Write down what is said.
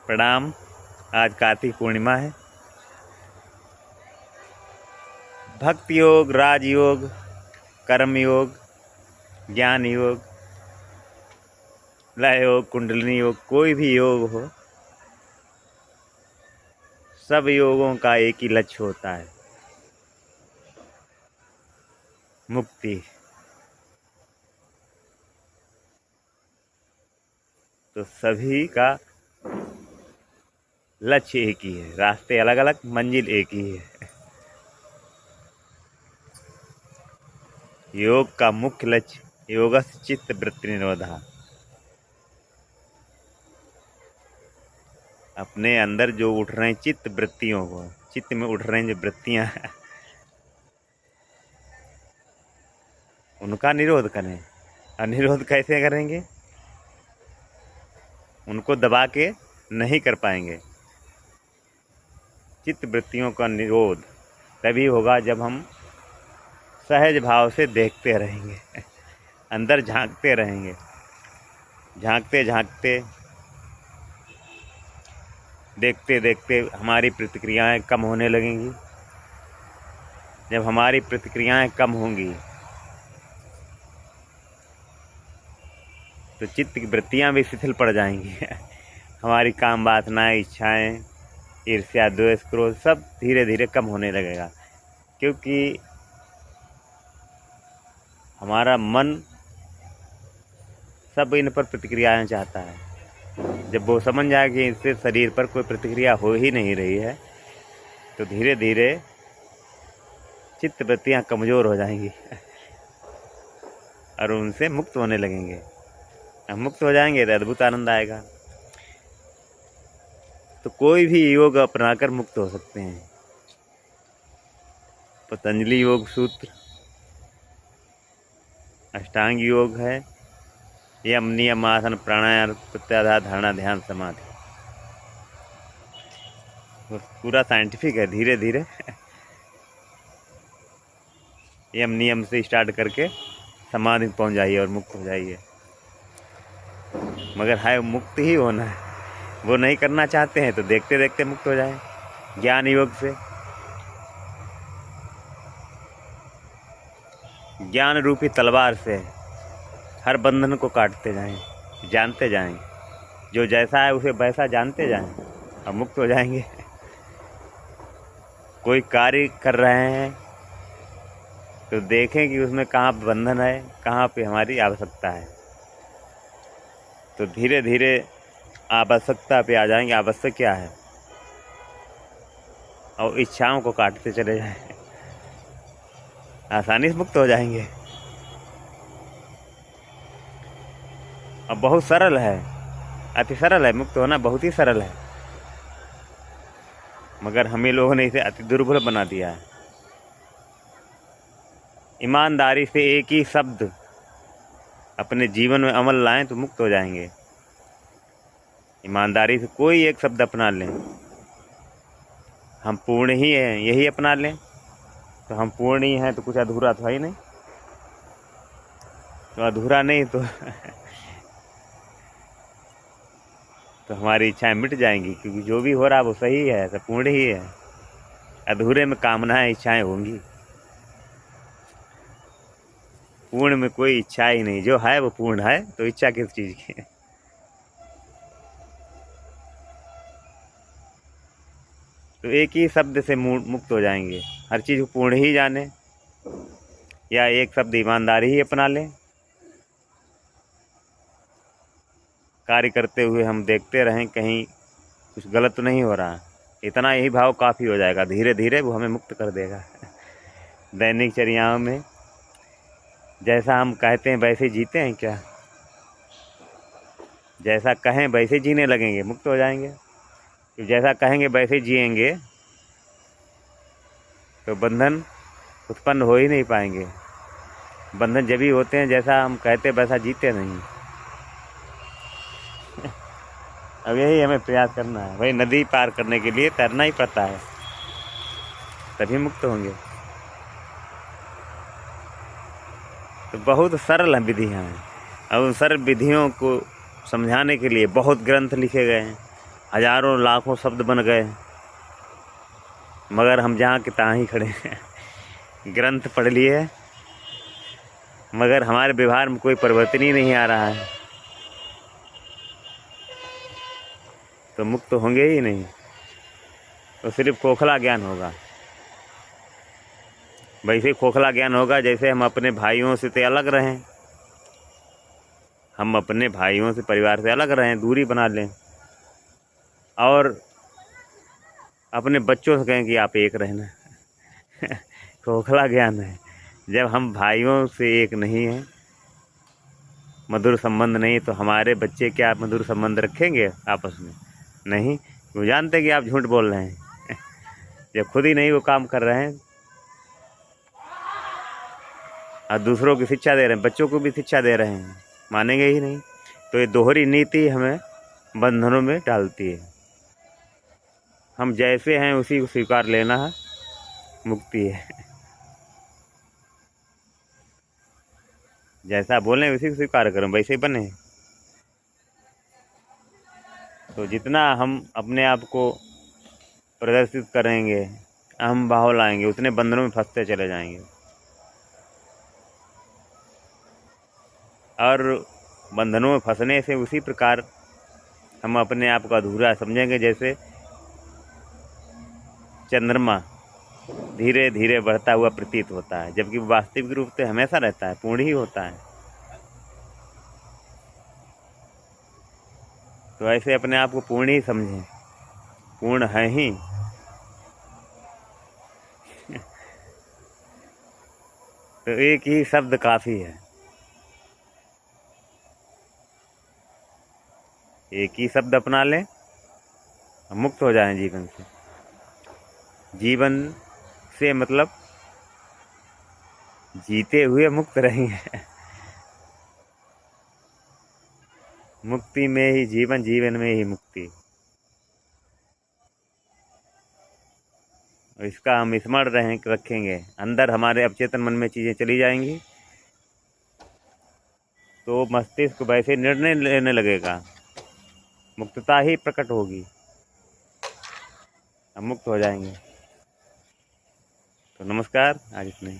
प्रणाम। आज कार्तिक पूर्णिमा है। भक्ति योग, राजयोग, कर्म योग, ज्ञान योग, लय योग, कुंडलिनी योग, कोई भी योग हो, सब योगों का एक ही लक्ष्य होता है, मुक्ति। तो सभी का लक्ष्य एक ही है, रास्ते अलग अलग, मंजिल एक ही है। योग का मुख्य लक्ष्य योगस्य चित्त वृत्ति निरोधा। अपने अंदर जो उठ रहे हैं चित्त वृत्तियों को, चित्त में उठ रहे हैं जो वृत्तियां हैं, उनका निरोध करें। और निरोध कैसे करेंगे? उनको दबा के नहीं कर पाएंगे। चित्त वृत्तियों का निरोध तभी होगा जब हम सहज भाव से देखते रहेंगे, अंदर झांकते रहेंगे। झांकते झांकते, देखते देखते हमारी प्रतिक्रियाएं कम होने लगेंगी। जब हमारी प्रतिक्रियाएं कम होंगी तो चित्त की वृत्तियां भी शिथिल पड़ जाएंगी। हमारी काम वासनाएं, इच्छाएं, ईर्ष्या, द्वेष, क्रोध सब धीरे धीरे कम होने लगेगा, क्योंकि हमारा मन सब इन पर प्रतिक्रियाएं चाहता है। जब वो समझ जाए कि इससे शरीर पर कोई प्रतिक्रिया हो ही नहीं रही है, तो धीरे धीरे चित्त वृत्तियां कमज़ोर हो जाएंगी और उनसे मुक्त होने लगेंगे। हम मुक्त हो जाएंगे तो अद्भुत आनंद आएगा। तो कोई भी योग अपनाकर मुक्त हो सकते हैं। पतंजलि योग सूत्र, अष्टांग योग है, यम, नियम, आसन, प्राणायाम, प्रत्याहार, धारणा, ध्यान, समाधि। वो पूरा साइंटिफिक है। धीरे धीरे यम नियम से स्टार्ट करके समाधि पहुंच जाइए और मुक्त हो जाइए। मगर है मुक्त ही होना है। वो नहीं करना चाहते हैं तो देखते देखते मुक्त हो जाए। ज्ञान योग से, ज्ञान रूपी तलवार से हर बंधन को काटते जाएं, जानते जाएं। जो जैसा है उसे वैसा जानते जाएं और मुक्त हो जाएंगे। कोई कार्य कर रहे हैं तो देखें कि उसमें कहाँ बंधन है, कहाँ पे हमारी आवश्यकता है। तो धीरे धीरे आवश्यकता पे आ जाएंगे। आवश्यक क्या है, और इच्छाओं को काटते चले जाएं, आसानी से मुक्त हो जाएंगे। और बहुत सरल है, अति सरल है। मुक्त होना बहुत ही सरल है, मगर हमें लोगों ने इसे अति दुर्बल बना दिया है। ईमानदारी से एक ही शब्द अपने जीवन में अमल लाएं तो मुक्त हो जाएंगे। ईमानदारी से कोई एक शब्द अपना लें, हम पूर्ण ही हैं, यही अपना लें तो हम पूर्ण ही हैं। तो कुछ अधूरा तो है ही नहीं। तो अधूरा नहीं तो हमारी इच्छाएं मिट जाएंगी, क्योंकि जो भी हो रहा है वो सही है, तो पूर्ण ही है। अधूरे में कामनाएं, इच्छाएं होंगी। पूर्ण में कोई इच्छा ही नहीं। जो है वो पूर्ण है, तो इच्छा किस चीज़ की है? तो एक ही शब्द से मुक्त हो जाएंगे। हर चीज़ को पूर्ण ही जाने, या एक शब्द ईमानदारी ही अपना लें। कार्य करते हुए हम देखते रहें कहीं कुछ गलत तो नहीं हो रहा। इतना यही भाव काफ़ी हो जाएगा। धीरे धीरे वो हमें मुक्त कर देगा। दैनिक चर्याओं में जैसा हम कहते हैं वैसे जीते हैं क्या? जैसा कहें वैसे जीने लगेंगे, मुक्त हो जाएंगे। तो जैसा कहेंगे वैसे जिएंगे तो बंधन उत्पन्न हो ही नहीं पाएंगे। बंधन जब ही होते हैं जैसा हम कहते वैसा जीते नहीं। अब यही हमें प्रयास करना है। भाई, नदी पार करने के लिए तैरना ही पड़ता है, तभी मुक्त होंगे। तो बहुत सरल विधियाँ हैं, और उन सरल विधियों को समझाने के लिए बहुत ग्रंथ लिखे गए हैं। हजारों लाखों शब्द बन गए, मगर हम जहाँ के तहाँ ही खड़े हैं। ग्रंथ पढ़ लिए मगर हमारे व्यवहार में कोई परिवर्तन ही नहीं आ रहा है, तो मुक्त तो होंगे ही नहीं, तो सिर्फ खोखला ज्ञान होगा। वैसे खोखला ज्ञान होगा जैसे हम अपने भाइयों से अलग रहें, हम अपने भाइयों से, परिवार से अलग रहें, दूरी बना लें, और अपने बच्चों से कहें कि आप एक रहना। खोखला ज्ञान है। जब हम भाइयों से एक नहीं हैं, मधुर संबंध नहीं, तो हमारे बच्चे क्या मधुर संबंध रखेंगे आपस में? नहीं। वो जानते कि आप झूठ बोल रहे हैं। जब खुद ही नहीं वो काम कर रहे हैं और दूसरों की शिक्षा दे रहे हैं, बच्चों को भी शिक्षा दे रहे हैं, मानेंगे ही नहीं। तो ये दोहरी नीति हमें बंधनों में डालती है। हम जैसे हैं उसी को स्वीकार लेना है, मुक्ति है। जैसा बोलें उसी को स्वीकार करें, वैसे ही बने। तो जितना हम अपने आप को प्रदर्शित करेंगे, अहम भाव लाएंगे, उतने बंधनों में फंसते चले जाएंगे। और बंधनों में फंसने से उसी प्रकार हम अपने आप को अधूरा समझेंगे, जैसे चंद्रमा धीरे धीरे बढ़ता हुआ प्रतीत होता है, जबकि वास्तविक रूप से हमेशा रहता है, पूर्ण ही होता है। तो ऐसे अपने आप को पूर्ण ही समझें, पूर्ण है ही। तो एक ही शब्द काफ़ी है, एक ही शब्द अपना लें, मुक्त हो जाएं जीवन से। जीवन से मतलब जीते हुए मुक्त रहेंगे। मुक्ति में ही जीवन, जीवन में ही मुक्ति। इसका हम स्मरण रखेंगे। अंदर हमारे अवचेतन मन में चीज़ें चली जाएंगी तो मस्तिष्क वैसे निर्णय लेने लगेगा, मुक्तता ही प्रकट होगी, हम मुक्त हो जाएंगे। तो नमस्कार, आज इतने ही।